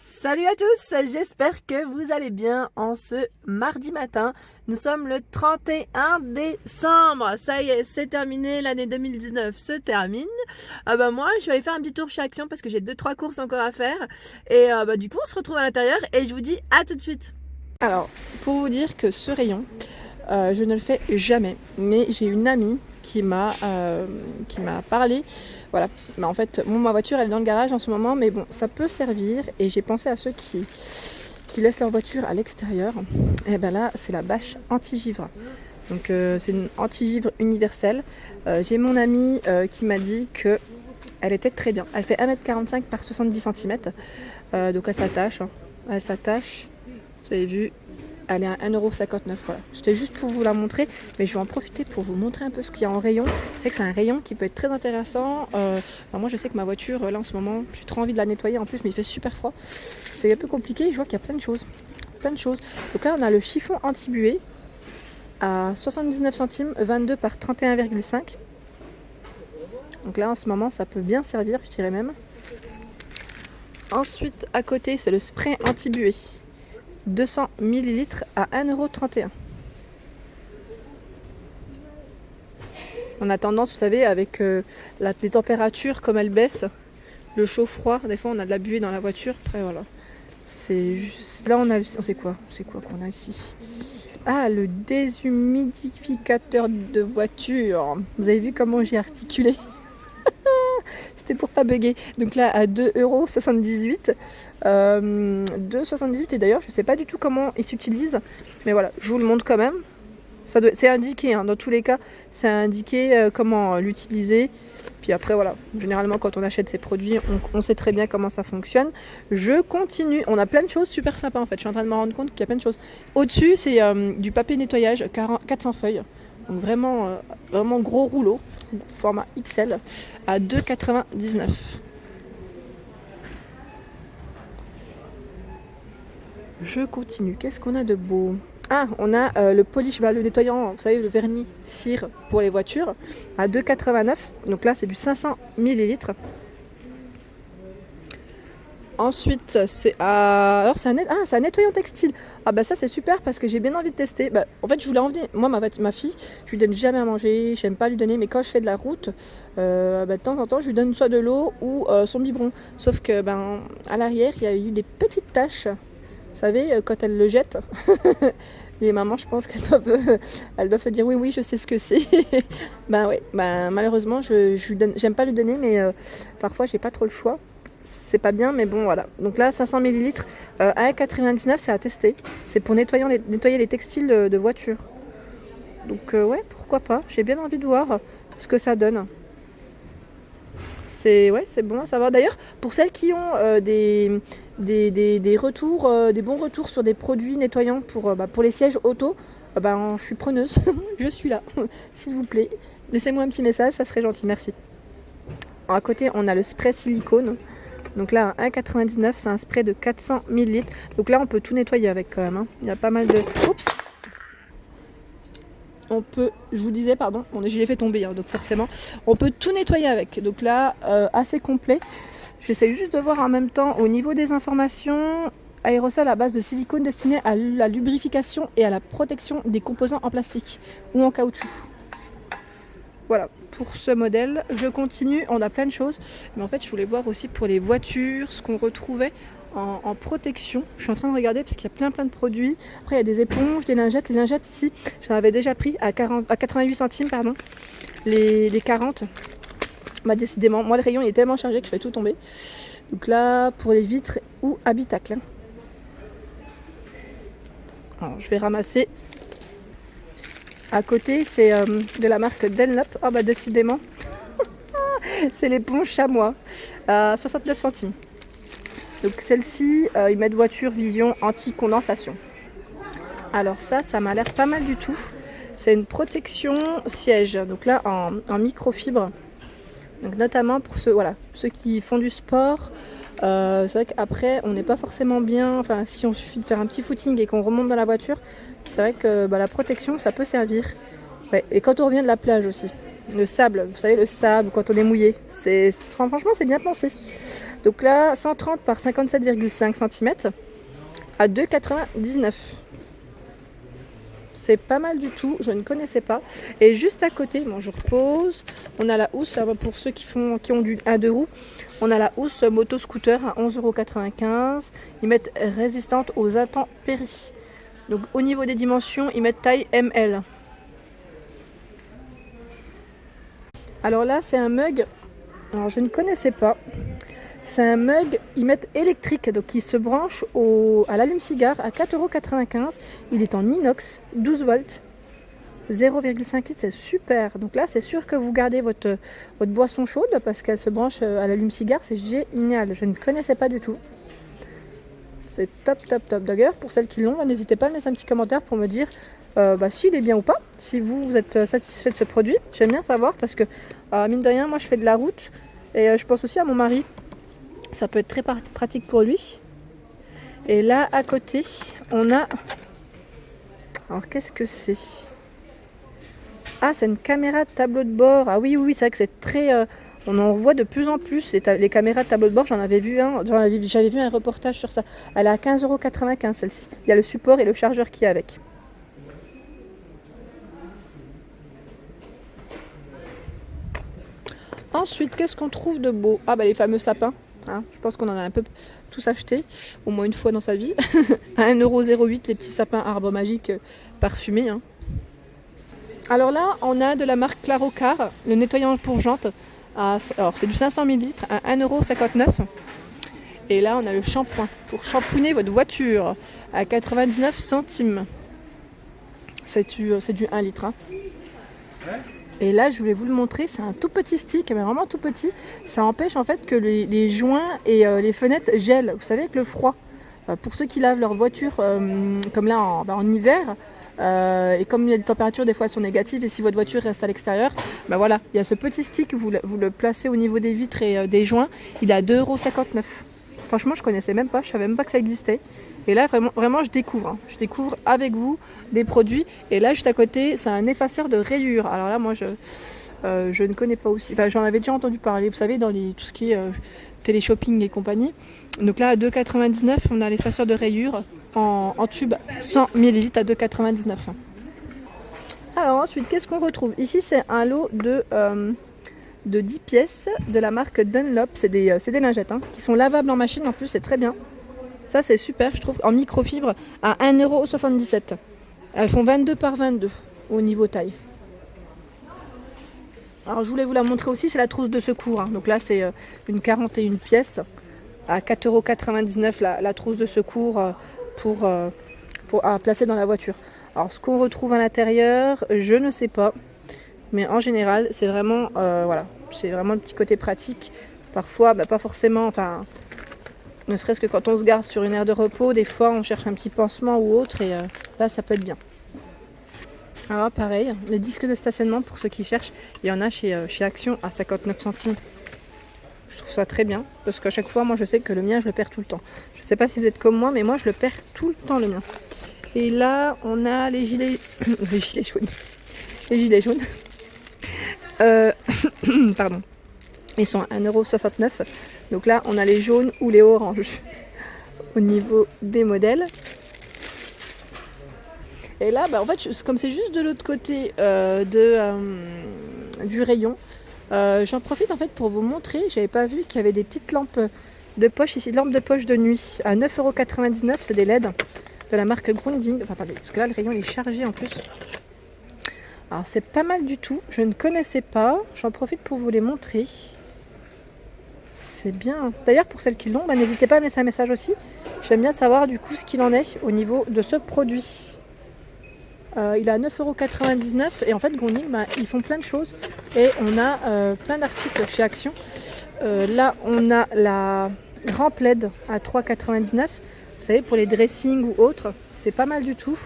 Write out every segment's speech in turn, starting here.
Salut à tous, j'espère que vous allez bien en ce mardi matin. Nous sommes le 31 décembre, ça y est, c'est terminé, l'année 2019 se termine. Moi, je vais aller faire un petit tour chez Action parce que j'ai 2-3 courses encore à faire. Et du coup, on se retrouve à l'intérieur et je vous dis à tout de suite. Alors, pour vous dire que ce rayon, je ne le fais jamais, mais j'ai une amie qui m'a parlé. Voilà, en fait, ma voiture elle est dans le garage en ce moment, mais bon, ça peut servir. Et j'ai pensé à ceux qui laissent leur voiture à l'extérieur. Et ben là, c'est la bâche anti-givre. Donc c'est une anti-givre universelle. J'ai mon amie qui m'a dit que elle était très bien. Elle fait 1m45 par 70 cm. Donc elle s'attache. Elle s'attache. Vous avez vu, elle est à 1,59€. Voilà. C'était juste pour vous la montrer, mais je vais en profiter pour vous montrer un peu ce qu'il y a en rayon. C'est vrai que c'est un rayon qui peut être très intéressant. Moi, je sais que ma voiture, là en ce moment, j'ai trop envie de la nettoyer en plus, mais il fait super froid. C'est un peu compliqué. Je vois qu'il y a plein de choses. Donc là, on a le chiffon anti-buée à 79 centimes, 22 par 31,5. Donc là, en ce moment, ça peut bien servir, je dirais même. Ensuite, à côté, c'est le spray anti-buée. 200 ml à 1,31€. On a tendance, vous savez, avec les températures, comme elles baissent, le chaud-froid, des fois on a de la buée dans la voiture. Après voilà. C'est juste... Là c'est quoi qu'on a ici? Ah, le déshumidificateur de voiture. Vous avez vu comment j'ai articulé? C'était pour pas bugger. Donc là à 2,78€. 2,78 et d'ailleurs je sais pas du tout comment il s'utilise. Mais voilà, je vous le montre quand même. C'est indiqué, dans tous les cas, c'est indiqué comment l'utiliser. Puis après voilà, généralement quand on achète ces produits, on sait très bien comment ça fonctionne. Je continue, on a plein de choses super sympas en fait. Je suis en train de me rendre compte qu'il y a plein de choses. Au-dessus c'est du papier nettoyage 400 feuilles. Donc vraiment gros rouleau, format XL, à 2,99€. Je continue. Qu'est-ce qu'on a de beau? Ah, on a le polish, le nettoyant, vous savez, le vernis cire pour les voitures, à 2,89€. Donc là, c'est du 500 ml. Ensuite, c'est alors c'est un nettoyant textile. Ah bah ça c'est super parce que j'ai bien envie de tester. En fait, je voulais en venir. Moi, ma fille, je lui donne jamais à manger. J'aime pas lui donner, mais quand je fais de la route, de temps en temps, je lui donne soit de l'eau ou son biberon. Sauf que à l'arrière, il y a eu des petites taches. Vous savez, quand elle le jette, les mamans, je pense elles doivent se dire oui, je sais ce que c'est. Malheureusement, j'aime pas lui donner, mais parfois, j'ai pas trop le choix. C'est pas bien, mais bon, voilà. Donc là, 500 ml, 1,99€, c'est à tester. C'est pour nettoyer les textiles de voiture. Donc ouais, pourquoi pas. J'ai bien envie de voir ce que ça donne. C'est bon à savoir. D'ailleurs, pour celles qui ont des retours, des bons retours sur des produits nettoyants pour les sièges auto, je suis preneuse. Je suis là. S'il vous plaît, laissez-moi un petit message, ça serait gentil. Merci. À côté, on a le spray silicone. Donc là, 1,99€, c'est un spray de 400 ml. Donc là, on peut tout nettoyer avec quand même. Il y a pas mal de... Oups! Je vous disais, pardon, je l'ai fait tomber, donc forcément, on peut tout nettoyer avec. Donc là, assez complet. J'essaie juste de voir en même temps au niveau des informations. Aérosol à base de silicone destiné à la lubrification et à la protection des composants en plastique ou en caoutchouc. Voilà, pour ce modèle, je continue, on a plein de choses. Mais en fait, je voulais voir aussi pour les voitures, ce qu'on retrouvait en protection. Je suis en train de regarder parce qu'il y a plein de produits. Après, il y a des éponges, des lingettes. Les lingettes ici, j'en avais déjà pris à 88 centimes, pardon. Les 40. Décidément, moi le rayon il est tellement chargé que je fais tout tomber. Donc là, pour les vitres ou habitacles. Alors, je vais ramasser. À côté, c'est de la marque Dunlop. Décidément, c'est l'éponge chamois à 69 centimes. Donc celle-ci, ils mettent voiture vision anti-condensation. Alors ça m'a l'air pas mal du tout. C'est une protection siège. Donc là, en microfibre. Donc notamment pour ceux qui font du sport. C'est vrai qu'après, on n'est pas forcément bien. Enfin, si on suffit de faire un petit footing et qu'on remonte dans la voiture, c'est vrai que la protection, ça peut servir. Ouais. Et quand on revient de la plage aussi. Le sable, vous savez, le sable, quand on est mouillé. Franchement, c'est bien pensé. Donc là, 130 par 57,5 cm à 2,99. C'est pas mal du tout, je ne connaissais pas. Et juste à côté, bon, je repose, on a la housse, pour ceux qui ont du 1-2 roues, on a la housse moto scooter à 11,95 €. Ils mettent résistante aux intempéries. Donc au niveau des dimensions, ils mettent taille ML. Alors là, c'est un mug, alors je ne connaissais pas. C'est un mug, ils mettent électrique, donc il se branche à l'allume-cigare à 4,95 €. Il est en inox, 12 volts, 0,5 litres, c'est super. Donc là, c'est sûr que vous gardez votre boisson chaude parce qu'elle se branche à l'allume-cigare, c'est génial. Je ne connaissais pas du tout. C'est top, top, top. D'ailleurs, pour celles qui l'ont, n'hésitez pas à me laisser un petit commentaire pour me dire s'il est bien ou pas, si vous êtes satisfait de ce produit. J'aime bien savoir parce que, mine de rien, moi je fais de la route et je pense aussi à mon mari. Ça peut être très pratique pour lui. Et là, à côté, on a... Alors, qu'est-ce que c'est? Ah, c'est une caméra de tableau de bord. Ah oui, oui, c'est vrai que c'est très... on en voit de plus en plus. Les caméras de tableau de bord, j'avais vu un reportage sur ça. Elle est à 15,95 € celle-ci. Il y a le support et le chargeur qui est avec. Ensuite, qu'est-ce qu'on trouve de beau? Ah, bah les fameux sapins. Hein, je pense qu'on en a un peu tous acheté, au moins une fois dans sa vie. À 1,08 € les petits sapins arbres magiques parfumés. Hein. Alors là, on a de la marque Clarocar, le nettoyant pour jantes. Alors c'est du 500 ml à 1,59 €. Et là, on a le shampoing pour shampouiner votre voiture à 99 centimes. C'est du 1 litre. Hein. Et là, je voulais vous le montrer, c'est un tout petit stick, mais vraiment tout petit. Ça empêche en fait que les joints et les fenêtres gèlent. Vous savez, avec le froid. Pour ceux qui lavent leur voiture, comme là en hiver, et comme il y a des températures des fois elles sont négatives, et si votre voiture reste à l'extérieur, ben voilà, il y a ce petit stick, vous le placez au niveau des vitres et des joints. Il est à 2,59 €. Franchement, je connaissais même pas, je savais même pas que ça existait. Et là, vraiment, je découvre. Hein. Je découvre avec vous des produits. Et là, juste à côté, c'est un effaceur de rayures. Alors là, moi, je ne connais pas aussi. Enfin, j'en avais déjà entendu parler. Vous savez, dans tout ce qui est télé-shopping et compagnie. Donc là, à 2,99 €, on a l'effaceur de rayures en tube 100 ml à 2,99 €. Alors ensuite, qu'est-ce qu'on retrouve? Ici, c'est un lot de 10 pièces de la marque Dunlop. C'est des lingettes hein, qui sont lavables en machine. En plus, c'est très bien. Ça c'est super, je trouve, en microfibre à 1,77 €. Elles font 22 par 22 au niveau taille. Alors je voulais vous la montrer aussi, c'est la trousse de secours. Hein. Donc là c'est une 41 pièces à 4,99 € la trousse de secours à placer dans la voiture. Alors ce qu'on retrouve à l'intérieur, je ne sais pas. Mais en général, c'est vraiment, voilà, c'est vraiment le petit côté pratique. Parfois, pas forcément, enfin... Ne serait-ce que quand on se garde sur une aire de repos, des fois on cherche un petit pansement ou autre et là ça peut être bien. Alors pareil, les disques de stationnement pour ceux qui cherchent, il y en a chez Action à 59 centimes. Je trouve ça très bien parce qu'à chaque fois moi je sais que le mien je le perds tout le temps. Je ne sais pas si vous êtes comme moi mais moi je le perds tout le temps le mien. Et là on a les gilets, les gilets jaunes. Les gilets jaunes. Pardon. Ils sont à 1,69 €. Donc là, on a les jaunes ou les oranges au niveau des modèles. Et là, en fait, comme c'est juste de l'autre côté du rayon, j'en profite en fait pour vous montrer. J'avais pas vu qu'il y avait des petites lampes de poche ici, lampes de poche de nuit à 9,99 €. C'est des LED de la marque Grounding. Enfin, attendez, parce que là, le rayon il est chargé en plus. Alors, c'est pas mal du tout. Je ne connaissais pas. J'en profite pour vous les montrer. C'est bien. D'ailleurs, pour celles qui l'ont, n'hésitez pas à me laisser un message aussi. J'aime bien savoir du coup ce qu'il en est au niveau de ce produit. Il est à 9,99 € et en fait, Grounding, ils font plein de choses et on a plein d'articles chez Action. Là, on a la rampe LED à 3,99 €. Vous savez, pour les dressings ou autres, c'est pas mal du tout.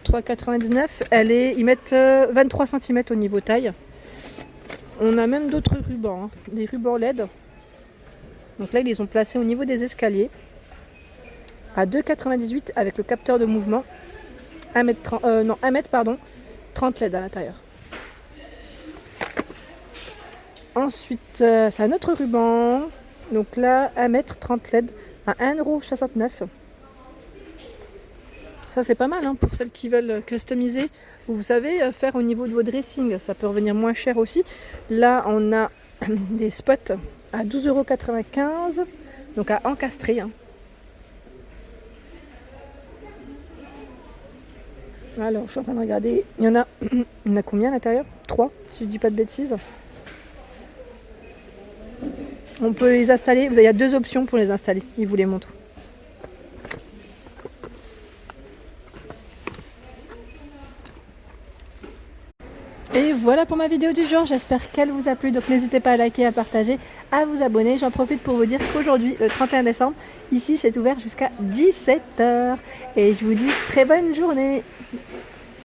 3,99 €. Ils mettent 23 cm au niveau taille. On a même d'autres rubans, hein, des rubans LED. Donc là, ils les ont placés au niveau des escaliers. À 2,98 € avec le capteur de mouvement. 1 mètre, 30 LED à l'intérieur. Ensuite, c'est un autre ruban. Donc là, 1m 30 LED à 1,69 €. Ça, c'est pas mal hein, pour celles qui veulent customiser. Vous savez, faire au niveau de vos dressings. Ça peut revenir moins cher aussi. Là, on a des spots à 12,95 €. Donc à encastrer. Hein. Alors, je suis en train de regarder. Il y en a combien à l'intérieur? 3, si je dis pas de bêtises. On peut les installer. Il y a 2 options pour les installer. Il vous les montre. Et voilà pour ma vidéo du jour, j'espère qu'elle vous a plu, donc n'hésitez pas à liker, à partager, à vous abonner. J'en profite pour vous dire qu'aujourd'hui, le 31 décembre, ici c'est ouvert jusqu'à 17 h. Et je vous dis très bonne journée.